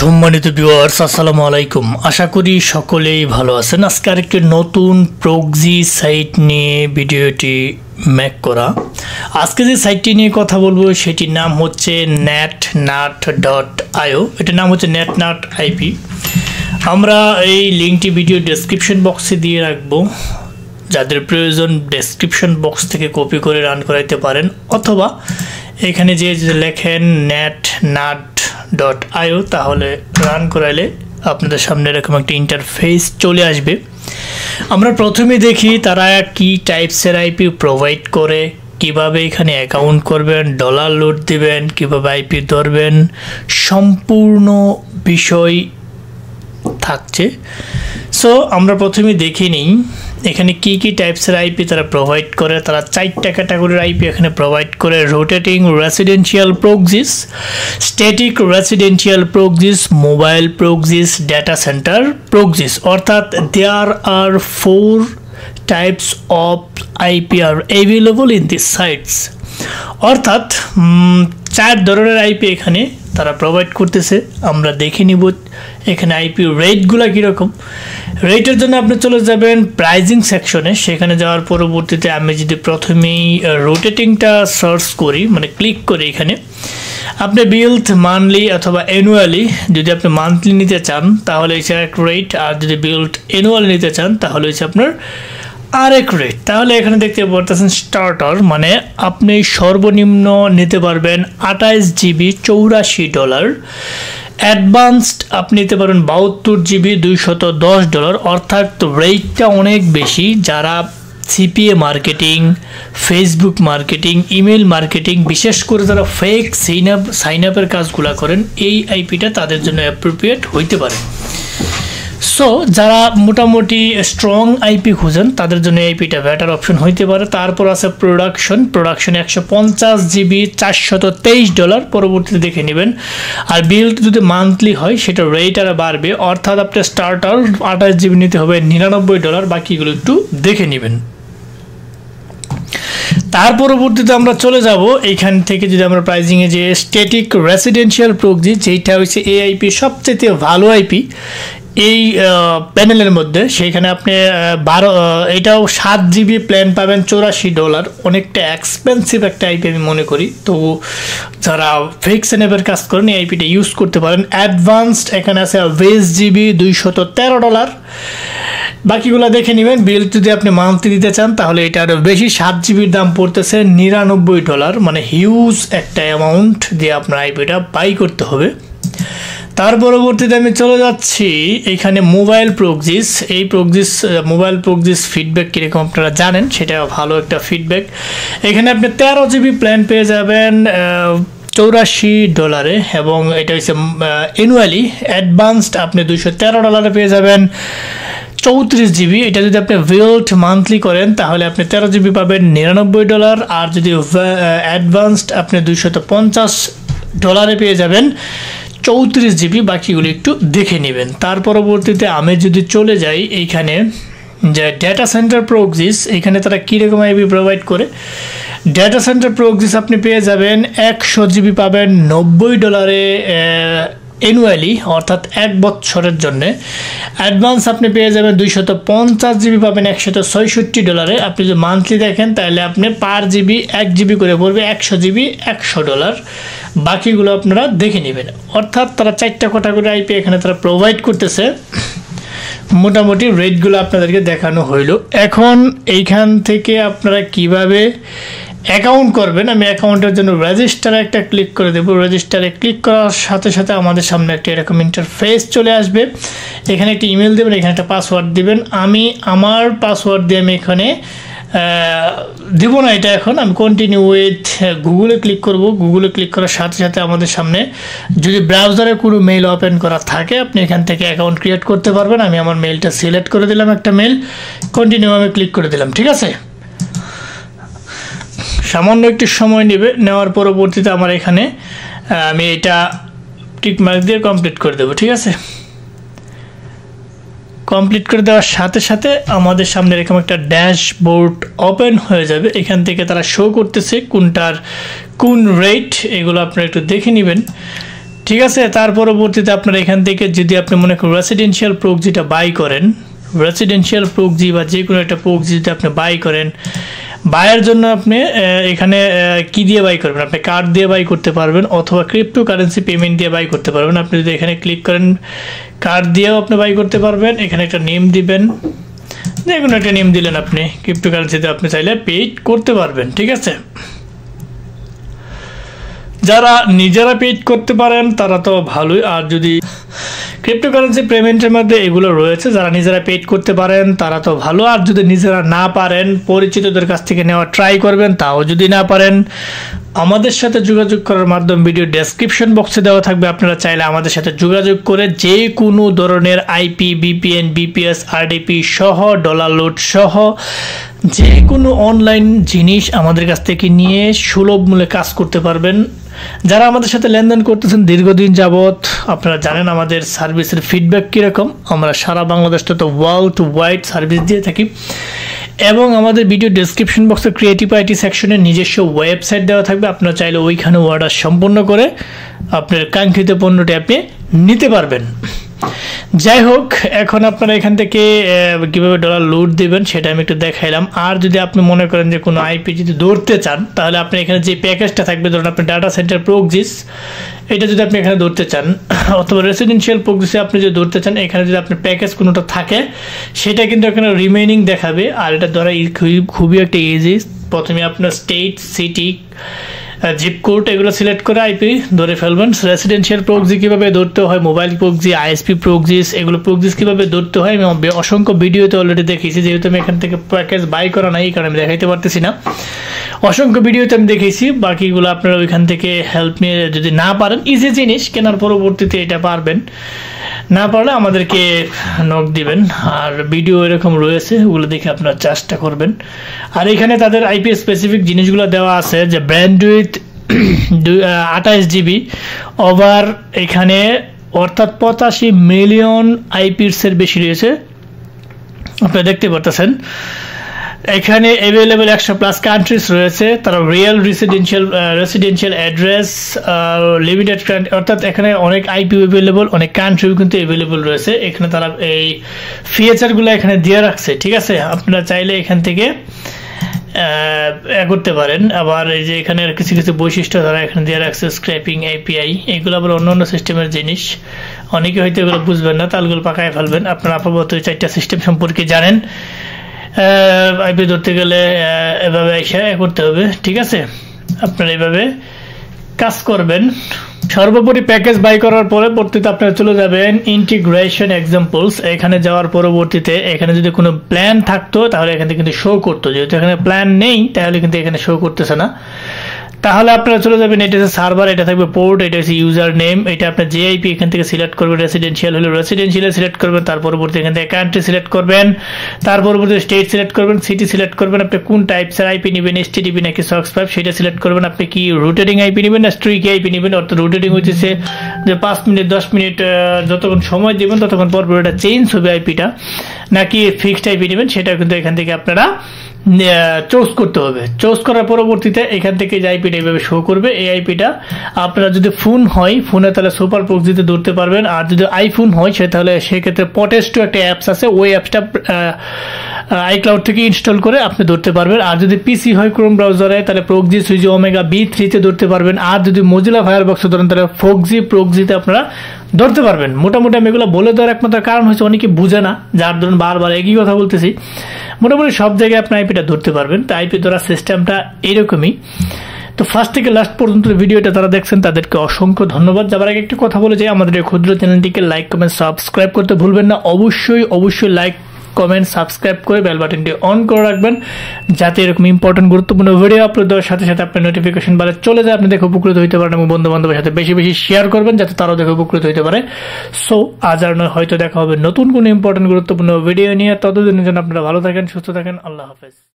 সম্মানিত ভিউয়ার্স আসসালামু আলাইকুম। আশা করি সকলেই ভালো আছেন। আজকে আরেকটি নতুন প্রক্সি সাইট নিয়ে ভিডিওটি মেক করা। আজকে যে সাইটটি নিয়ে কথা বলবো সেটির নাম হচ্ছে netnut.io। এটার নাম হচ্ছে netnut.ip। আমরা এই লিঙ্কটি ভিডিও ডেসক্রিপশন বক্সে দিয়ে রাখবো, যাদের প্রয়োজন ডেসক্রিপশন বক্স থেকে কপি করে রান করাইতে পারেন, অথবা এখানে যে লেখেন netnut.io তাহলে রান করাইলে আপনাদের সামনে এরকম একটা ইন্টারফেস চলে আসবে। আমরা প্রথমে দেখি তারা কি টাইপসের আইপি প্রোভাইড করে, কিভাবে এখানে অ্যাকাউন্ট করবেন, ডলার লোড দিবেন, কিভাবে আইপি ধরবেন, সম্পূর্ণ বিষয় থাকছে। সো আমরা প্রথমে দেখে নিই এখানে কি কি টাইপসের আইপি তারা প্রোভাইড করে। তারা 4টা ক্যাটাগরির আইপি এখানে প্রোভাইড করে: rotating residential proxies, static residential proxies, mobile proxies, data centre proxies. অর্থাৎ দেয়ার আর 4 types of IP R available in this sites. অর্থাৎ 4 ধরনের আইপি এখানে তারা প্রোভাইড করতেছে। আমরা দেখে নিব এখানে আইপি রেটগুলো কীরকম। রেটের জন্য আপনি চলে যাবেন প্রাইজিং সেকশনে। সেখানে যাওয়ার পরবর্তীতে আমি যদি প্রথমেই রোটেটিংটা সার্চ করি, মানে ক্লিক করি, এখানে আপনি বিল্ড মান্থলি অথবা অ্যানুয়ালি, যদি আপনি মান্থলি নিতে চান তাহলে হচ্ছে এক রেট, আর যদি বিল্ড অ্যানুয়ালি নিতে চান তাহলে হচ্ছে আপনার আরেক রেট। তাহলে এখানে দেখতে পারতেছেন স্টার্টার, মানে আপনি সর্বনিম্ন নিতে পারবেন 28 জিবি $84। অ্যাডভান্সড আপনি নিতে পারবেন 72 জিবি $210। অর্থাৎ রেটটা অনেক বেশি। যারা CPA marketing, Facebook marketing, email marketing, বিশেষ করে যারা ফেক সাইন আপের কাজগুলো করেন, এই আইপিটা তাদের জন্য অ্যাপ্রোপ্রিয়েট হইতে পারে। সো যারা মোটামুটি স্ট্রং আইপি খুঁজেন তাদের জন্য আইপিটা বেটার অপশন হইতে পারে। তারপর আছে প্রোডাকশন 150 জিবি $423। পরবর্তীতে দেখে নেবেন। আর বিল্ড যদি মান্থলি হয় সেটা রেট আর বাড়বে। অর্থাৎ আপনি স্টার্টার 28 জিবি নিতে হবে $99, বাকিগুলো একটু দেখে নেবেন। তার পরবর্তীতে আমরা চলে যাব এইখান থেকে, যদি আমরা প্রাইজিংয়ে যে স্ট্যাটিক রেসিডেন্সিয়াল প্রক্সি, যেটা হচ্ছে এআইপি সবচেয়ে ভালো আইপি এই প্যানেলের মধ্যে। সেইখানে আপনি এটাও 7 জিবি প্ল্যান পাবেন $84। অনেকটা এক্সপেন্সিভ একটা আইপি আমি মনে করি। তো যারা ফেক স্যানেপের কাজ করেন এই আইপিটা ইউজ করতে পারেন। অ্যাডভান্সড এখানে আছে 20 জিবি $213। বাকিগুলো দেখে নেবেন। বিল যদি আপনি মান্থলি দিতে চান তাহলে এটা আরও বেশি, 7 জিবির দাম পড়তেছে $99। মানে হিউজ একটা অ্যামাউন্ট দিয়ে আপনার আইপিটা বাই করতে হবে। তার পরবর্তীতে আমি চলে যাচ্ছি এইখানে মোবাইল প্রক্সিস। এই মোবাইল প্রক্সিস ফিডব্যাক কীরকম আপনারা জানেন, সেটা ভালো একটা ফিডব্যাক। এখানে আপনি 13 জিবি প্ল্যান পেয়ে যাবেন $84, এবং এটা হচ্ছে অ্যানুয়ালি। অ্যাডভান্সড আপনি $213 পেয়ে যাবেন 34 জিবি। এটা যদি আপনি বিল্ড মান্থলি করেন তাহলে আপনি 13 জিবি পাবেন $99, আর যদি অ্যাডভান্সড আপনি $250 পেয়ে যাবেন 34 জিবি। বাকিগুলো একটু দেখে নেবেন। তার পরবর্তীতে আমি যদি চলে যাই এইখানে যে ডেটা সেন্টার প্রক্সিস, এইখানে তারা কীরকম আইপি প্রোভাইড করে। ডেটা সেন্টার প্রক্সিস আপনি পেয়ে যাবেন 100 জিবি পাবেন $90 অ্যানুয়ালি, অর্থাৎ 1 বছরের জন্যে। অ্যাডভান্স আপনি পেয়ে যাবেন 250 জিবি পাবেন $166। আপনি যদি মান্থলি দেখেন তাহলে আপনি পার জিবি 1 জিবি করে পড়বে, 100 জিবি $100। বাকিগুলো আপনারা দেখে নেবেন। অর্থাৎ তারা 4টা ক্যাটাগরি আইপি এখানে তারা প্রোভাইড করতেছে। মোটামুটি রেটগুলো আপনাদেরকে দেখানো হইল। এখন এইখান থেকে আপনারা কিভাবে অ্যাকাউন্ট করবেন, আমি অ্যাকাউন্টের জন্য রেজিস্টারে একটা ক্লিক করে দেবো। রেজিস্টারে ক্লিক করার সাথে সাথে আমাদের সামনে একটা এরকম ইন্টারফেস চলে আসবে। এখানে একটা ইমেল দেবেন, এখানে একটা পাসওয়ার্ড দিবেন। আমি আমার পাসওয়ার্ড দিয়ে আমি এখানে দেবো না এটা। এখন আমি কন্টিনিউ উইথ গুগলে ক্লিক করব। গুগলে ক্লিক করার সাথে সাথে আমাদের সামনে যদি ব্রাউজারে কোনো মেইল ওপেন করা থাকে আপনি এখান থেকে অ্যাকাউন্ট ক্রিয়েট করতে পারবেন। আমি আমার মেইলটা সিলেক্ট করে দিলাম, একটা মেইল, কন্টিনিউ আমি ক্লিক করে দিলাম। ঠিক আছে, সামান্য একটু সময় নেবে। নেওয়ার পরবর্তীতে আমার এখানে আমি এটা টিক মার্ক দিয়ে কমপ্লিট করে দেবো। ঠিক আছে, কমপ্লিট করে দেওয়ার সাথে সাথে আমাদের সামনে এরকম একটা ড্যাশবোর্ড ওপেন হয়ে যাবে। এখান থেকে তারা শো করতেছে কোনটার কোন রেট, এগুলো আপনারা একটু দেখে নেবেন। ঠিক আছে। তার পরবর্তীতে আপনারা এখান থেকে যদি আপনি মনে করেন রেসিডেন্সিয়াল প্রক্সিটা বাই করেন, রেসিডেন্সিয়াল প্রক্সি বা যে কোনো একটা প্রক্সি যদি আপনি বাই করেন, বাইয়ের জন্য আপনি এখানে কি দিয়ে বাই করবেন, আপনি কার্ড দিয়ে বাই করতে পারবেন অথবা ক্রিপ্টোকারেন্সি পেমেন্ট দিয়ে বাই করতে পারবেন। আপনি যদি এখানে ক্লিক করেন কার্ড দিয়েও আপনি বাই করতে পারবেন। এখানে একটা নেম দিবেন, যে কোনো একটা নেম দিলেন, আপনি ক্রিপ্টোকারেন্সিতে আপনি চাইলে পে করতে পারবেন। ঠিক আছে, যারা নিজেরা পে করতে পারেন তারা তো ভালোই। আর যদি ক্রিপ্টোকারেন্সি পেমেন্টের মধ্যে এগুলো রয়েছে, যারা নিজেরা পে করতে পারেন তারা তো ভালো। আর যদি নিজেরা না পারেন পরিচিতদের কাছ থেকে নেওয়া ট্রাই করবেন, তাও যদি না পারেন আমাদের সাথে যোগাযোগ করার মাধ্যম ভিডিও ডেসক্রিপশন বক্সে দেওয়া থাকবে। আপনারা চাইলে আমাদের সাথে যোগাযোগ করে যে কোনো ধরনের আইপি, বিপিএন, বিপিএস, আরডিপি সহ ডলার লোড সহ যে কোনো অনলাইন জিনিস আমাদের কাছ থেকে নিয়ে সুলভ মূল্যে কাজ করতে পারবেন। যারা আমাদের সাথে লেনদেন করতেছেন দীর্ঘদিন যাবৎ, আপনারা জানেন আমাদের সার্ভিসের ফিডব্যাক কীরকম। আমরা সারা বাংলাদেশটা তো ওয়ার্ল্ড ওয়াইড সার্ভিস দিয়ে থাকি। এবং আমাদের ভিডিও ডেসক্রিপশন বক্সে ক্রিয়েটিভ আইটি সেকশনে নিজস্ব ওয়েবসাইট দেওয়া থাকবে, আপনারা চাইলে ওইখানে অর্ডার সম্পন্ন করে আপনার কাঙ্ক্ষিত পণ্যটি আপনি নিতে পারবেন। যাই হোক, এখন আপনারা এখান থেকে কীভাবে ডলার লোড দেবেন সেটা আমি একটু দেখাইলাম। আর যদি আপনি মনে করেন যে কোনো আইপি যদি ধরতে চান, তাহলে আপনি এখানে যে প্যাকেজটা থাকবে, ধরুন আপনি ডাটা সেন্টার প্রক্সিস, এটা যদি আপনি এখানে ধরতে চান, অথবা রেসিডেন্সিয়াল প্রক্সিসে আপনি যদি ধরতে চান, এখানে যদি আপনার প্যাকেজ কোনোটা থাকে সেটা কিন্তু এখানে রিমেইনিং দেখাবে। আর এটা ধরা খুবই একটা ইজি। প্রথমে আপনার স্টেট, সিটি, জিপ কোড এগুলো সিলেক্ট করে আইপি ধরে ফেলবেন। রেসিডেন্সিয়াল প্রক্সি কীভাবে ধরতে হয়, মোবাইল প্রক্সি, আইএসপি প্রক্সিস, এগুলো প্রক্সিস কীভাবে ধরতে হয় আমি অসংখ্য ভিডিওতে অলরেডি দেখিয়েছি। যেহেতু আমি এখান থেকে প্যাকেজ বাই করা নাই, এই কারণে আমি দেখাইতে পারতেছি না। অসংখ্য ভিডিওতে আমি দেখেছি, বাকিগুলো আপনারা ওইখান থেকে হেল্প নিয়ে যদি না পারেন, ইজি জিনিস কেনার পরবর্তীতে এটা পারবেন, না পারলে আমাদেরকে নক দিবেন। আর ভিডিও এরকম রয়েছে, ওগুলো দেখে আপনারা চেষ্টা করবেন। আর এখানে তাদের আইপি স্পেসিফিক জিনিসগুলো দেওয়া আছে, যে ব্যান্ডউইথ 28 GB ওভার, এখানে অর্থাৎ 85 মিলিয়ন আইপিসের বেশি রয়েছে, আপনারা দেখতে পারতেছেন। এখানে অ্যাভেলেবেল 100+ কান্ট্রিজ রয়েছে। তারা রিয়েল রেসিডেন্সিয়াল অ্যাড্রেস, লিমিটেড, অর্থাৎ এখানে অনেক আইপি অ্যাভেলেবল, অনেক কান্ট্রিও কিন্তু অ্যাভেলেবল রয়েছে। এখানে তারা এই ফিচারগুলো এখানে দিয়ে রাখছে। ঠিক আছে, আপনারা চাইলে এখান থেকে করতে পারেন। আবার এই যে এখানে কিছু কিছু বৈশিষ্ট্য তারা এখানে দিয়ে রাখছে, স্ক্র্যাপিং এপিআই, এগুলো আবার অন্য সিস্টেমের জিনিস। অনেকে হয়তো এগুলো বুঝবেন না, তালগুলো পাকায় ফেলবেন। আপনারা আপাতত এই 4টা সিস্টেম সম্পর্কে জানেন। আইপি ধরতে গেলে এভাবে এসে করতে হবে। ঠিক আছে, আপনারা এভাবে কাজ করবেন। সর্বোপরি প্যাকেজ বাই করার পরবর্তীতে আপনারা চলে যাবেন ইন্টিগ্রেশন এক্সাম্পলস। এখানে যাওয়ার পরবর্তীতে এখানে যদি কোনো প্ল্যান থাকতো তাহলে এখানে কিন্তু শো করতো, যেহেতু এখানে প্ল্যান নেই তাহলে কিন্তু এখানে শো করতেছে না। তাহলে আপনারা চলে যাবেন, এটা হচ্ছে সার্ভার, এটা থাকবে পোর্ট, এটা হচ্ছে ইউজার নেম, এটা আপনার জেআইপি এখান থেকে সিলেক্ট করবেন। রেসিডেন্সিয়াল হলে রেসিডেন্সিয়াল সিলেক্ট করবেন, তার পরবর্তী এখান থেকে কান্ট্রি সিলেক্ট করবেন, তার পরবর্তী স্টেট সিলেক্ট করবেন, সিটি সিলেক্ট করবেন, আপনি কোন টাইপসের আইপি নেবেন, এসটিডিপি নাকি সক্স 5 সেটা সিলেক্ট করবেন। আপনি কি রোটেটিং আইপি নেবেন না স্ট্রিক আইপি নেবেন, অর্থাৎ রোটেটিং হচ্ছে যে 5 মিনিট 10 মিনিট যতক্ষণ সময় দেবেন ততক্ষণ পর এটা চেঞ্জ হবে আইপিটা, নাকি ফিক্সড আইপি নেবেন সেটা কিন্তু এখান থেকে আপনারা চুজ করতে হবে। চুজ করার পরবর্তীতে এখান থেকে যে আইপিটা এইভাবে শো করবে, এই আইপিটা আপনারা যদি ফোন হয় ফোনে তাহলে সুপার প্রক্সিতে ধরতে পারবেন। আর যদি আইফোন হয় তাহলে সেক্ষেত্রে পটেস্টো একটা অ্যাপস আছে, ওই অ্যাপসটা আইক্লাউড থেকে ইনস্টল করে আপনি ধরতে পারবেন। আর যদি পিসি হয় ক্রোম ব্রাউজারে তাহলে প্রক্সি সুইচ ওমেগা B3 ধরতে পারবেন। আর যদি মোজিলা ফায়ারবক্সে ধরেন তাহলে ফোক্সি প্রক্সিতে আপনারা ধরতে পারবেন। মোটামুটি আমি এগুলো বলে দেওয়ার একমাত্র কারণ হচ্ছে অনেকে বুঝে না, যার ধরুন বারবার একই কথা বলতেছি। মোটামুটি সব জায়গায় আপনি আইপিটা ধরতে পারবেন। তো আইপি ধরার সিস্টেমটা এরকমই। তো ফার্স্ট থেকে লাস্ট পর্যন্ত ভিডিওটা যারা দেখছেন তাদেরকে অসংখ্য ধন্যবাদ। যাবার আগে একটি কথা বলে যাই, আমাদের এই ক্ষুদ্র চ্যানেলটিকে লাইক কমেন্ট সাবস্ক্রাইব করতে ভুলবেন না। অবশ্যই লাইক কমেন্ট সাবস্ক্রাইব করে বেল বাটনটি অন করে রাখবেন, যাতে এরকম ইম্পর্টেন্ট গুরুত্বপূর্ণ ভিডিও আপলোড দেওয়ার সাথে সাথে আপনার নোটিফিকেশন বারে চলে যায়, আপনি দেখে উপকৃত হইতে পারেন এবং বন্ধু বান্ধবের সাথে বেশি বেশি শেয়ার করবেন যাতে তারাও দেখে উপকৃত হইতে পারে। সো আজ আর নয়, হয়তো দেখা হবে নতুন কোনো ইম্পর্টেন্ট গুরুত্বপূর্ণ ভিডিও নিয়ে। ততদিনের জন্য আপনারা ভালো থাকেন, সুস্থ থাকেন। আল্লাহ হাফেজ।